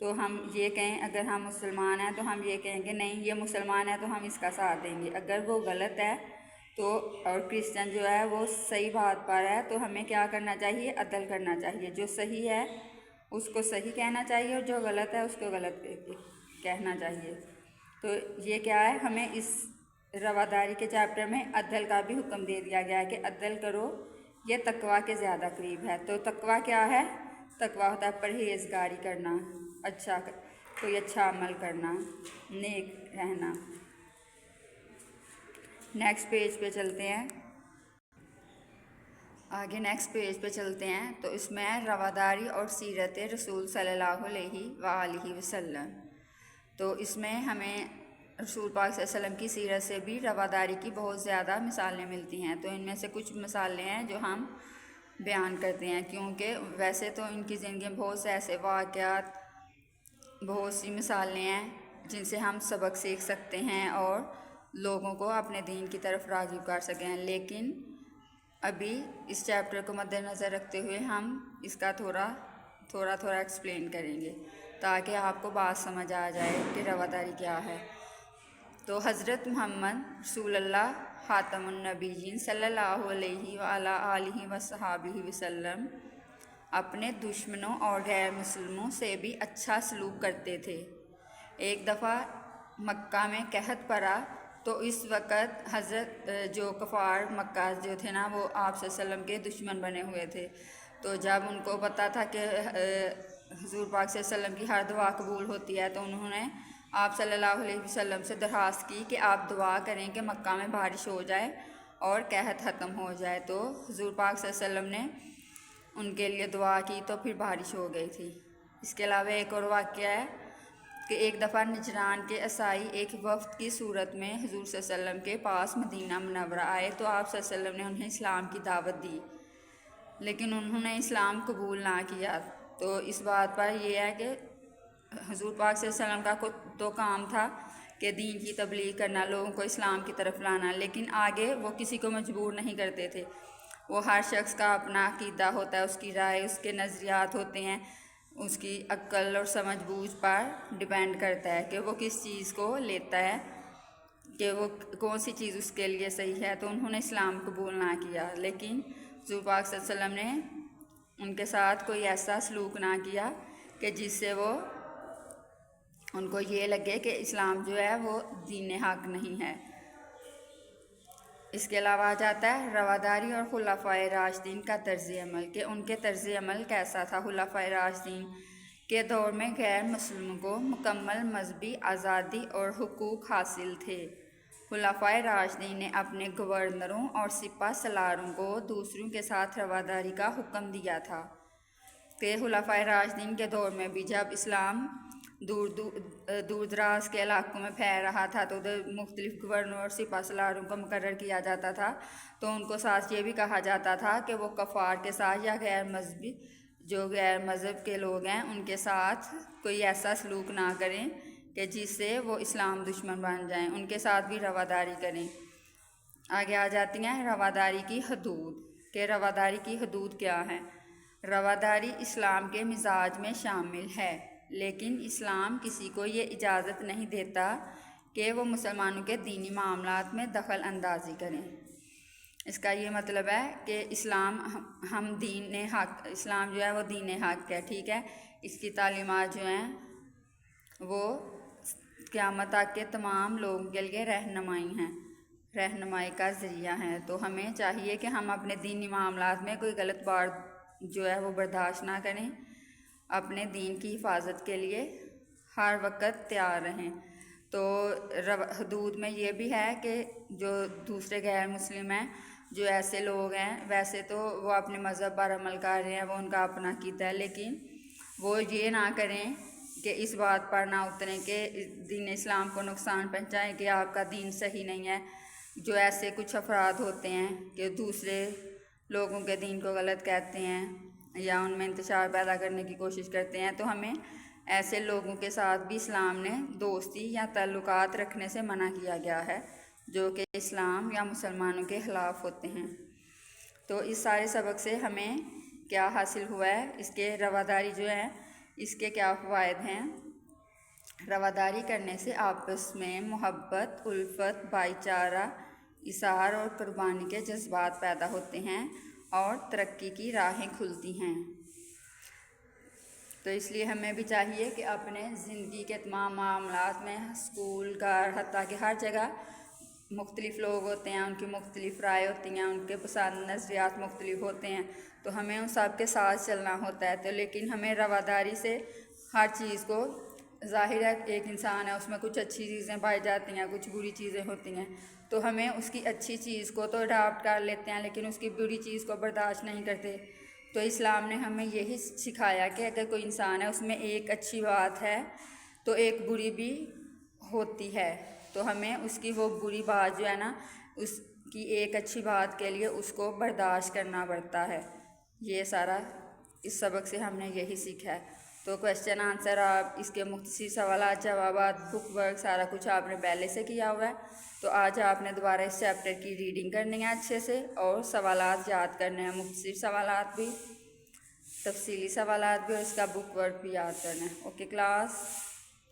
تو ہم یہ کہیں، اگر ہم مسلمان ہیں تو ہم یہ کہیں کہ نہیں یہ مسلمان ہے تو ہم اس کا ساتھ دیں گے. اگر وہ غلط ہے تو اور کرسچن جو ہے وہ صحیح بات پر ہے تو ہمیں کیا کرنا چاہیے؟ عدل کرنا چاہیے. جو صحیح ہے اس کو صحیح کہنا چاہیے اور جو غلط ہے اس کو غلط کہنا چاہیے. تو یہ کیا ہے، ہمیں اس رواداری کے چیپٹر میں عدل کا بھی حکم دے دیا گیا ہے کہ عدل کرو، یہ تقویٰ کے زیادہ قریب ہے. تو تقویٰ کیا ہے؟ تقویٰ ہوتا ہے پرہیزگاری کرنا، کوئی اچھا عمل کرنا، نیک رہنا. نیکسٹ پیج پہ چلتے ہیں. آگے نیکسٹ پیج پہ چلتے ہیں تو اس میں رواداری اور سیرت رسول صلی اللہ علیہ وآلہ وسلم. تو اس میں ہمیں رسول پاک صلی اللہ علیہ وسلم کی سیرت سے بھی رواداری کی بہت زیادہ مثالیں ملتی ہیں. تو ان میں سے کچھ مثالیں ہیں جو ہم بیان کرتے ہیں، کیونکہ ویسے تو ان کی زندگی میں بہت سے ایسے واقعات، بہت سی مثالیں ہیں جن سے ہم سبق سیکھ سکتے ہیں اور لوگوں کو اپنے دین کی طرف راغب کر سکیں. لیکن ابھی اس چیپٹر کو مد نظر رکھتے ہوئے ہم اس کا تھوڑا ایکسپلین کریں گے تاکہ آپ کو بات سمجھ آ جائے کہ رواداری کیا ہے. تو حضرت محمد رسول اللہ خاتم النبیین صلی اللہ علیہ وآلہ آلہ وصحابہ وسلم اپنے دشمنوں اور غیر مسلموں سے بھی اچھا سلوک کرتے تھے. ایک دفعہ مکہ میں قحط پڑا تو اس وقت حضرت جو کفار مکہ جو تھے نا وہ آپ صلی اللہ علیہ وسلم کے دشمن بنے ہوئے تھے. تو جب ان کو پتہ تھا کہ حضور پاک صلی اللہ علیہ وسلم کی ہر دعا قبول ہوتی ہے تو انہوں نے آپ صلی اللہ علیہ وسلم سے درخواست کی کہ آپ دعا کریں کہ مکہ میں بارش ہو جائے اور قحط ختم ہو جائے. تو حضور پاک صلی اللہ علیہ وسلم نے ان کے لیے دعا کی تو پھر بارش ہو گئی تھی. اس کے علاوہ ایک اور واقعہ ہے کہ ایک دفعہ نجران کے عیسائی ایک وفد کی صورت میں حضور صلی اللہ علیہ وسلم کے پاس مدینہ منورہ آئے تو آپ صلی اللہ علیہ وسلم نے انہیں اسلام کی دعوت دی، لیکن انہوں نے اسلام قبول نہ کیا. تو اس بات پر یہ ہے کہ حضور پاک صلی اللہ علیہ وسلم کا تو کام تھا کہ دین کی تبلیغ کرنا، لوگوں کو اسلام کی طرف لانا، لیکن آگے وہ کسی کو مجبور نہیں کرتے تھے. وہ ہر شخص کا اپنا عقیدہ ہوتا ہے، اس کی رائے، اس کے نظریات ہوتے ہیں، اس کی عقل اور سمجھ بوجھ پر ڈیپینڈ کرتا ہے کہ وہ کس چیز کو لیتا ہے، کہ وہ کون سی چیز اس کے لیے صحیح ہے. تو انہوں نے اسلام قبول نہ کیا، لیکن حضور پاک صلی اللہ علیہ وسلم نے ان کے ساتھ کوئی ایسا سلوک نہ کیا کہ جس سے وہ ان کو یہ لگے کہ اسلام جو ہے وہ دین حق نہیں ہے. اس کے علاوہ آ جاتا ہے رواداری اور خلفائے راشدین کا طرز عمل، کہ ان کے طرز عمل کیسا تھا. خلفائے راشدین کے دور میں غیر مسلموں کو مکمل مذہبی آزادی اور حقوق حاصل تھے. خلفائے راشدین نے اپنے گورنروں اور سپہ سالاروں کو دوسروں کے ساتھ رواداری کا حکم دیا تھا. کہ خلفائے راشدین کے دور میں بھی جب اسلام دور دراز کے علاقوں میں پھیل رہا تھا تو ادھر مختلف گورنر اور سپہ سالاروں کو مقرر کیا جاتا تھا. تو ان کو ساتھ یہ بھی کہا جاتا تھا کہ وہ کفار کے ساتھ یا غیر مذہب کے لوگ ہیں ان کے ساتھ کوئی ایسا سلوک نہ کریں کہ جس سے وہ اسلام دشمن بن جائیں، ان کے ساتھ بھی رواداری کریں. آگے آ جاتی ہیں رواداری کی حدود، کہ رواداری کی حدود کیا ہیں. رواداری اسلام کے مزاج میں شامل ہے، لیکن اسلام کسی کو یہ اجازت نہیں دیتا کہ وہ مسلمانوں کے دینی معاملات میں دخل اندازی کریں. اس کا یہ مطلب ہے کہ اسلام اسلام جو ہے وہ دین حق ہے، ٹھیک ہے. اس کی تعلیمات جو ہیں وہ قیامت تک کے تمام لوگوں کے لیے رہنمائی کا ذریعہ ہیں. تو ہمیں چاہیے کہ ہم اپنے دینی معاملات میں کوئی غلط بات جو ہے وہ برداشت نہ کریں، اپنے دین کی حفاظت کے لیے ہر وقت تیار رہیں. تو حدود میں یہ بھی ہے کہ جو دوسرے غیر مسلم ہیں، جو ایسے لوگ ہیں، ویسے تو وہ اپنے مذہب پر عمل کر رہے ہیں، وہ ان کا اپنا عقیدہ ہے، لیکن وہ یہ نہ کریں کہ اس بات پر نہ اتریں کہ دین اسلام کو نقصان پہنچائیں کہ آپ کا دین صحیح نہیں ہے. جو ایسے کچھ افراد ہوتے ہیں کہ دوسرے لوگوں کے دین کو غلط کہتے ہیں یا ان میں انتشار پیدا کرنے کی کوشش کرتے ہیں، تو ہمیں ایسے لوگوں کے ساتھ بھی اسلام نے دوستی یا تعلقات رکھنے سے منع کیا گیا ہے جو کہ اسلام یا مسلمانوں کے خلاف ہوتے ہیں. تو اس سارے سبق سے ہمیں کیا حاصل ہوا ہے، اس کے رواداری جو ہے اس کے کیا فوائد ہیں؟ رواداری کرنے سے آپس میں محبت، الفت، بھائی چارہ، اثار اور قربانی کے جذبات پیدا ہوتے ہیں اور ترقی کی راہیں کھلتی ہیں۔ تو اس لیے ہمیں بھی چاہیے کہ اپنے زندگی کے تمام معاملات میں، اسکول، گھر، حتیٰ کہ ہر جگہ مختلف لوگ ہوتے ہیں، ان کی مختلف رائے ہوتی ہیں، ان کے پسند نظریات مختلف ہوتے ہیں، تو ہمیں ان سب کے ساتھ چلنا ہوتا ہے۔ تو لیکن ہمیں رواداری سے ہر چیز کو، ظاہر ہے ایک انسان ہے، اس میں کچھ اچھی چیزیں پائی جاتی ہیں، کچھ بری چیزیں ہوتی ہیں، تو ہمیں اس کی اچھی چیز کو تو اڈاپٹ کر لیتے ہیں لیکن اس کی بری چیز کو برداشت نہیں کرتے۔ تو اسلام نے ہمیں یہی سکھایا کہ اگر کوئی انسان ہے اس میں ایک اچھی بات ہے تو ایک بری بھی ہوتی ہے، تو ہمیں اس کی وہ بری بات جو ہے نا، اس کی ایک اچھی بات کے لیے اس کو برداشت کرنا پڑتا ہے۔ یہ سارا اس سبق سے ہم نے یہی سیکھا ہے۔ تو کویشچن آنسر آپ اس کے مختصر سوالات، جوابات، بک ورک سارا کچھ آپ نے پہلے سے کیا ہوا ہے۔ تو آج آپ نے دوبارہ اس چیپٹر کی ریڈنگ کرنی ہے اچھے سے، اور سوالات یاد کرنے ہیں، مختصر سوالات بھی، تفصیلی سوالات بھی، اور اس کا بک ورک بھی یاد کرنا ہے۔ Okay class.